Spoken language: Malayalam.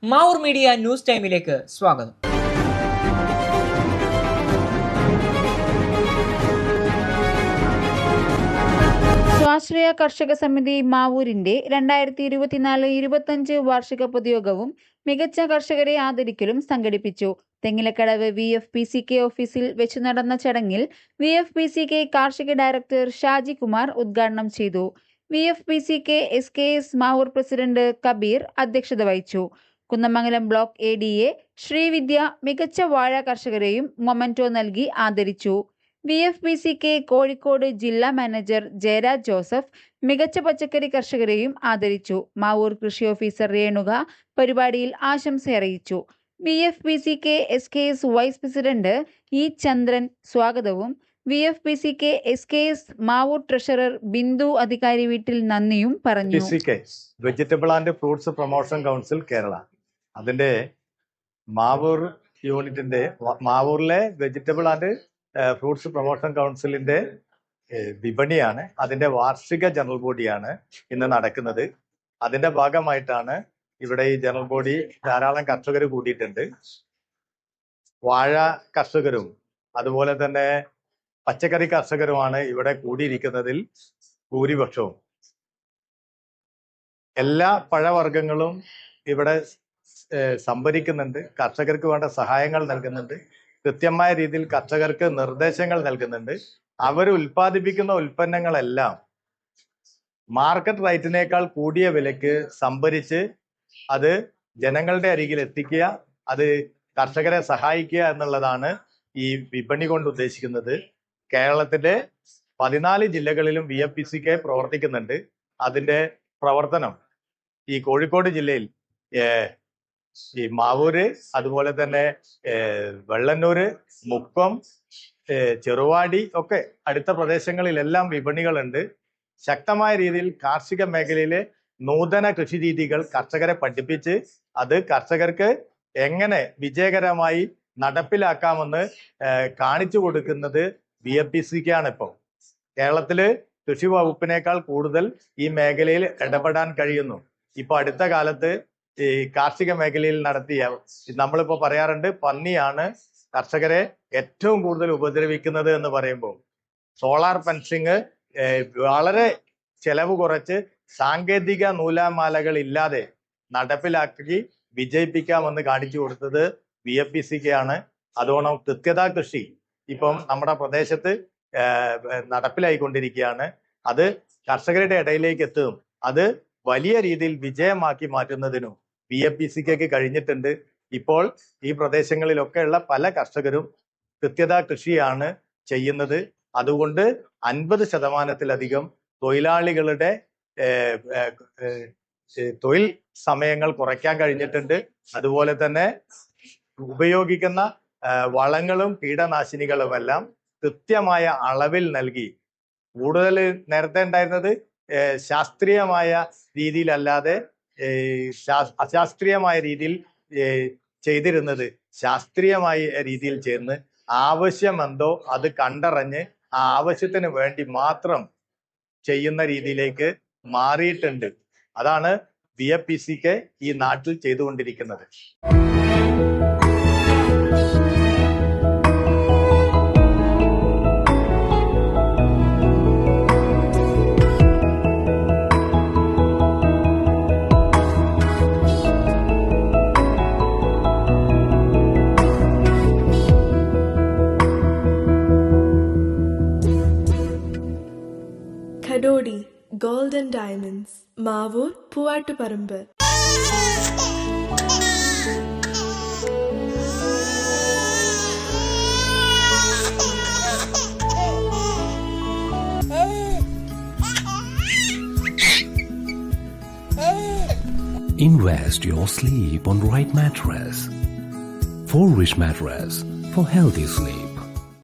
മാവൂർ മീഡിയ ന്യൂസ് ടൈമിലേക്ക് സ്വാഗതം. സ്വാശ്രയ കർഷക സമിതി മാവൂരിന്റെ 2024-25 വാർഷിക പൊതുയോഗവും മികച്ച കർഷകരെ ആദരിക്കലും സംഘടിപ്പിച്ചു. തെങ്ങിലക്കടവ് VFPCK ഓഫീസിൽ വെച്ച് നടന്ന ചടങ്ങിൽ VFPCK കാർഷിക ഡയറക്ടർ ഷാജി കുമാർ ഉദ്ഘാടനം ചെയ്തു. VFPCK SKS Mavoor president Kabeer അധ്യക്ഷത വഹിച്ചു. കുന്നമംഗലം ബ്ലോക്ക് ADA ശ്രീവിദ്യ മികച്ച വാഴ കർഷകരെയും മൊമന്റോ നൽകി ആദരിച്ചു. VFPCK കോഴിക്കോട് ജില്ലാ മാനേജർ ജയരാജ് ജോസഫ് മികച്ച പച്ചക്കറി കർഷകരെയും ആദരിച്ചു. മാവൂർ കൃഷി ഓഫീസർ രേണുക പരിപാടിയിൽ ആശംസയറിയിച്ചു. VFPCK SKS vice president E Chandran സ്വാഗതവും VFPCK SKS Mavoor treasurer Bindu അധികാരി വീട്ടിൽ നന്ദിയും പറഞ്ഞു. Vegetable and fruits promotion council Kerala അതിന്റെ മാവൂർ യൂണിറ്റിന്റെ മാവൂരിലെ വെജിറ്റബിൾ ആൻഡ് ഫ്രൂട്ട്സ് പ്രൊമോഷൻ കൗൺസിലിന്റെ വിപണിയാണ്. അതിന്റെ വാർഷിക ജനറൽ ബോഡിയാണ് ഇന്ന് നടക്കുന്നത്. അതിന്റെ ഭാഗമായിട്ടാണ് ഇവിടെ ഈ ജനറൽ ബോഡി ധാരാളം കർഷകർ കൂടിയിട്ടുണ്ട്. വാഴ കർഷകരും അതുപോലെ തന്നെ പച്ചക്കറി കർഷകരുമാണ് ഇവിടെ കൂടിയിരിക്കുന്നതിൽ ഭൂരിപക്ഷവും. എല്ലാ പഴവർഗ്ഗങ്ങളും ഇവിടെ സംഭരിക്കുന്നുണ്ട്. കർഷകർക്ക് വേണ്ട സഹായങ്ങൾ നൽകുന്നുണ്ട്. കൃത്യമായ രീതിയിൽ കർഷകർക്ക് നിർദ്ദേശങ്ങൾ നൽകുന്നുണ്ട്. അവർ ഉൽപ്പാദിപ്പിക്കുന്ന ഉൽപ്പന്നങ്ങളെല്ലാം മാർക്കറ്റ് റേറ്റിനേക്കാൾ കൂടിയ വിലക്ക് സംഭരിച്ച് അത് ജനങ്ങളുടെ അരികിൽ എത്തിക്കുക, അത് കർഷകരെ സഹായിക്കുക എന്നുള്ളതാണ് ഈ വിപണി കൊണ്ട് ഉദ്ദേശിക്കുന്നത്. കേരളത്തിലെ 14 ജില്ലകളിലും VFPCK പ്രവർത്തിക്കുന്നുണ്ട്. അതിന്റെ പ്രവർത്തനം ഈ കോഴിക്കോട് ജില്ലയിൽ ഈ മാവൂര്, അതുപോലെ തന്നെ വെള്ളന്നൂര്, മുക്കം, ചെറുവാടി ഒക്കെ അടുത്ത പ്രദേശങ്ങളിലെല്ലാം വിപണികളുണ്ട്. ശക്തമായ രീതിയിൽ കാർഷിക മേഖലയിലെ നൂതന കൃഷി രീതികൾ കർഷകരെ പഠിപ്പിച്ച് അത് കർഷകർക്ക് എങ്ങനെ വിജയകരമായി നടപ്പിലാക്കാമെന്ന് കാണിച്ചു കൊടുക്കുന്നത് VFPCK ആണ്. ഇപ്പോൾ കേരളത്തില് കൃഷി വകുപ്പിനേക്കാൾ കൂടുതൽ ഈ മേഖലയിൽ ഇടപെടാൻ കഴിയുന്നു. ഇപ്പൊ അടുത്ത കാലത്ത് ഈ കാർഷിക മേഖലയിൽ നടത്തിയ, നമ്മളിപ്പോ പറയാറുണ്ട്, പന്നിയാണ് കർഷകരെ ഏറ്റവും കൂടുതൽ ഉപദ്രവിക്കുന്നത് എന്ന് പറയുമ്പോൾ സോളാർ ഫെൻസിങ് വളരെ ചെലവ് കുറച്ച് സാങ്കേതിക നൂലാമാലകൾ ഇല്ലാതെ നടപ്പിലാക്കി വിജയിപ്പിക്കാമെന്ന് കാണിച്ചു കൊടുത്തത് VFPCK ആണ്. അതുകൊണ്ട് കൃത്യതാ കൃഷി ഇപ്പം നമ്മുടെ പ്രദേശത്ത് നടപ്പിലായിക്കൊണ്ടിരിക്കുകയാണ്. അത് കർഷകരുടെ ഇടയിലേക്ക് എത്തും. അത് വലിയ രീതിയിൽ വിജയമാക്കി മാറ്റുന്നതിനും VFPCK കഴിഞ്ഞിട്ടുണ്ട്. ഇപ്പോൾ ഈ പ്രദേശങ്ങളിലൊക്കെയുള്ള പല കർഷകരും കൃത്യതാ കൃഷിയാണ് ചെയ്യുന്നത്. അതുകൊണ്ട് 50% തൊഴിലാളികളുടെ തൊഴിൽ സമയങ്ങൾ കുറയ്ക്കാൻ കഴിഞ്ഞിട്ടുണ്ട്. അതുപോലെ തന്നെ ഉപയോഗിക്കുന്ന വളങ്ങളും കീടനാശിനികളുമെല്ലാം കൃത്യമായ അളവിൽ നൽകി, കൂടുതൽ നേരത്തെ ഉണ്ടായിരുന്നത് ശാസ്ത്രീയമായ രീതിയിലല്ലാതെ അശാസ്ത്രീയമായ രീതിയിൽ ചെയ്തിരുന്നത് ശാസ്ത്രീയമായ രീതിയിൽ ചേർന്ന് ആവശ്യമെന്തോ അത് കണ്ടറിഞ്ഞ് ആ ആവശ്യത്തിന് വേണ്ടി മാത്രം ചെയ്യുന്ന രീതിയിലേക്ക് മാറിയിട്ടുണ്ട്. അതാണ് VFPCK ഈ നാട്ടിൽ ചെയ്തുകൊണ്ടിരിക്കുന്നത്. Kadodi Gold and Diamonds, Mavur, Puvattuparambு. Invest your sleep on right mattress. Forwish mattress for healthy sleep.